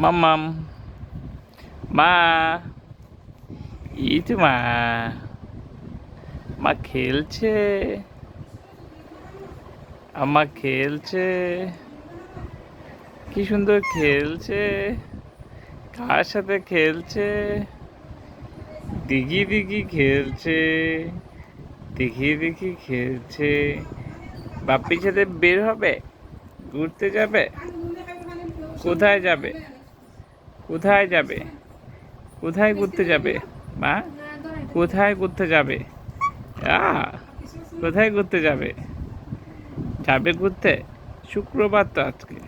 মাম্মাম, মা, এই তো মা, মা খেলছে, আমা খেলছে, কি সুন্দর খেলছে, কার সাথে খেলছে, দিঘি দিঘি খেলছে, দিঘি দিঘি খেলছে, বাপ্পির সাথে বের হবে, ঘুরতে যাবে, কোথায় যাবে, কোথায় যাবে, কোথায় ঘুরতে যাবে, মা, কোথায় ঘুরতে যাবে, আ কোথায় ঘুরতে যাবে, যাবে ঘুরতে, শুক্রবার তো আজকে,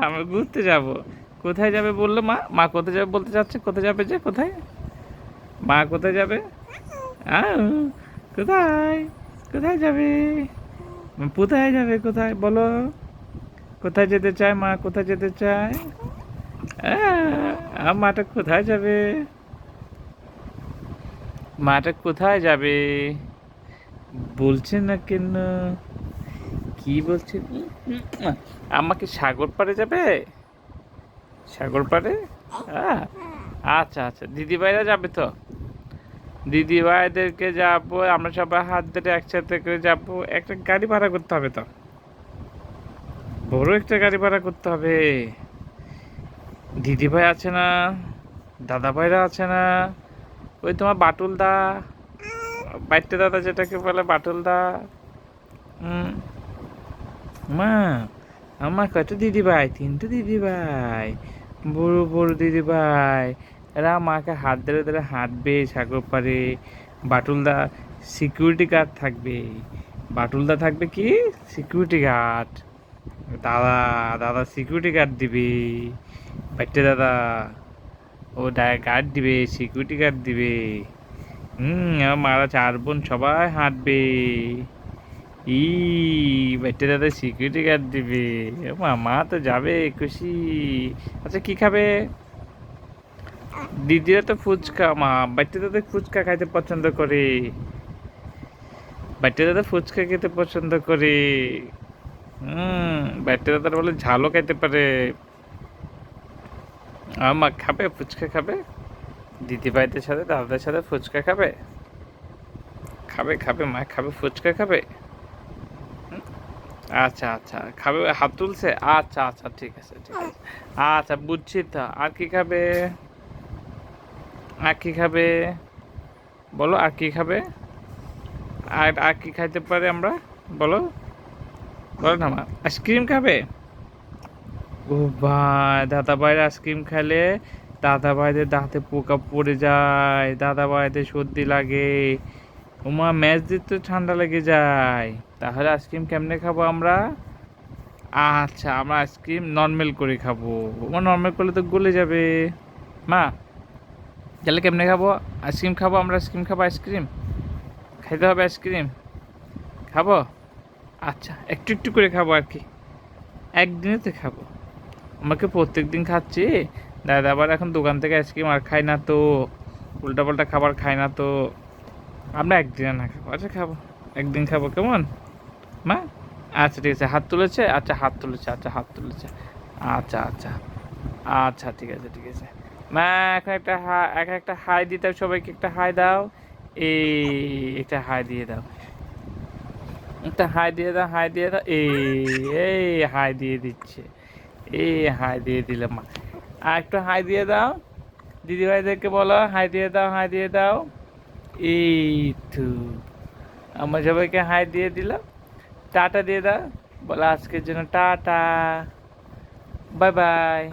আমরা ঘুরতে যাব, কোথায় যাবে বললো মা, মা কোথায় যাবে বলতে চাচ্ছে, কোথায় যাবে যে, কোথায়, মা কোথায় যাবে, আহ, কোথায়, কোথায় যাবে, কোথায় যাবে, কোথায় বলো, কোথায় যেতে চায় মা, কোথায় যেতে চায়, মাটা কোথায় যাবে, মাটা কোথায় যাবে, বলছে না কেন, কি বলছে, আমাকে সাগর পাড়ে যাবে, সাগর পাড়ে, আচ্ছা আচ্ছা, দিদিভাইরা যাবে তো, দিদিভাইদেরকে যাবো, আমরা সবাই হাত ধরে একসাথে করে যাবো, একটা গাড়ি ভাড়া করতে হবে তো, বড় একটা গাড়ি ভাড়া করতে হবে, দিদিভাই আছে না, দাদা ভাইরা আছে না, ওই তোমার বাটুল দা, বাইটে দাদা যেটাকে বলে বাটুল দা, মা, আমার কয়টা দিদি ভাই, তিনটে দিদি ভাই, বড় বড় দিদি ভাই, এরা মাকে হাত ধরে ধরে হাঁটবে সাগর পাড়ে, বাটুলদা সিকিউরিটি গার্ড থাকবে, বাটুলদা থাকবে কি সিকিউরিটি গার্ড, দাদা, দাদা সিকিউরিটি গার্ড দিবে, বাইটে দাদা ও গার্ড দিবে, সিকিউরিটি গার্ড দিবে, আমার মারা 4 বোন সবাই হাঁটবে, ই বাইটে দাদা সিকিউরিটি গার্ড দিবে, মা তো যাবে খুশি, আচ্ছা কি খাবে, দিদিরা তো ফুচকা, মা বাইটে দাদা ফুচকা খাইতে পছন্দ করে, বাইটে দাদা ফুচকা খেতে পছন্দ করে, বাইটে দাদার বলে ঝালও খাইতে পারে, মা খাবে ফুচকা খাবে, দিদি ভাইদের সাথে দাদাদের সাথে ফুচকা খাবে, খাবে খাবে মা খাবে ফুচকা খাবে, আচ্ছা আচ্ছা খাবে, হাত তুলছে, আচ্ছা আচ্ছা ঠিক আছে ঠিক আছে, আচ্ছা বুঝছি তো, আর কি খাবে, আর কি খাবে, বলো আর কি খাবে, আর আর কি খাইতে পারে আমরা, বলো, বলো না মা, আইসক্রিম খাবে, ও ভাই দাদা ভাইয়ের আইসক্রিম খেলে দাদা ভাইদের দাঁতে পোকা পড়ে যায়, দাদা ভাইদের সর্দি লাগে, ওমা ম্যাচ দিতে ঠান্ডা লেগে যায়, তাহলে আইসক্রিম কেমনে খাবো আমরা, আচ্ছা আমরা আইসক্রিম নর্মাল করে খাবো, ওমা নর্মাল করলে তো গলে যাবে, মা তাহলে কেমনে খাবো, আইসক্রিম খাবো আমরা, আইসক্রিম খাবো, আইসক্রিম খাইতে হবে, আইসক্রিম খাবো, আচ্ছা একটু একটু করে খাবো আর কি, একদিনে তো খাবো, আমাকে প্রত্যেক দিন খাচ্ছি, দাদা আবার এখন দোকান থেকে আইসক্রিম আর খাই না তো, উল্টাপাল্টা খাবার খাই না তো, আমরা একদিনে না খাবো, আচ্ছা খাবো, একদিন খাবো কেমন মা, আচ্ছা ঠিক আছে, হাত তুলেছে, আচ্ছা হাত তুলেছে, আচ্ছা হাত তুলেছে, আচ্ছা আচ্ছা, আচ্ছা ঠিক আছে ঠিক আছে, মা এখন একটা এখন একটা হাই দিতে হবে, সবাইকে একটা হাই দাও, এই একটা হাই দিয়ে দাও, একটা হাই দিয়ে দাও, হাই দিয়ে দাও, এই হাই দিয়ে দিচ্ছে, এই হাই দিয়ে দিলাম মা, আর একটু হাই দিয়ে দাও, দিদিভাইদেরকে বলো হাই দিয়ে দাও, হাই দিয়ে দাও, এই তো আমরা সবাইকে হাই দিয়ে দিলাম, টাটা দিয়ে দাও, বলো আজকের জন্য টাটা, বাই বাই।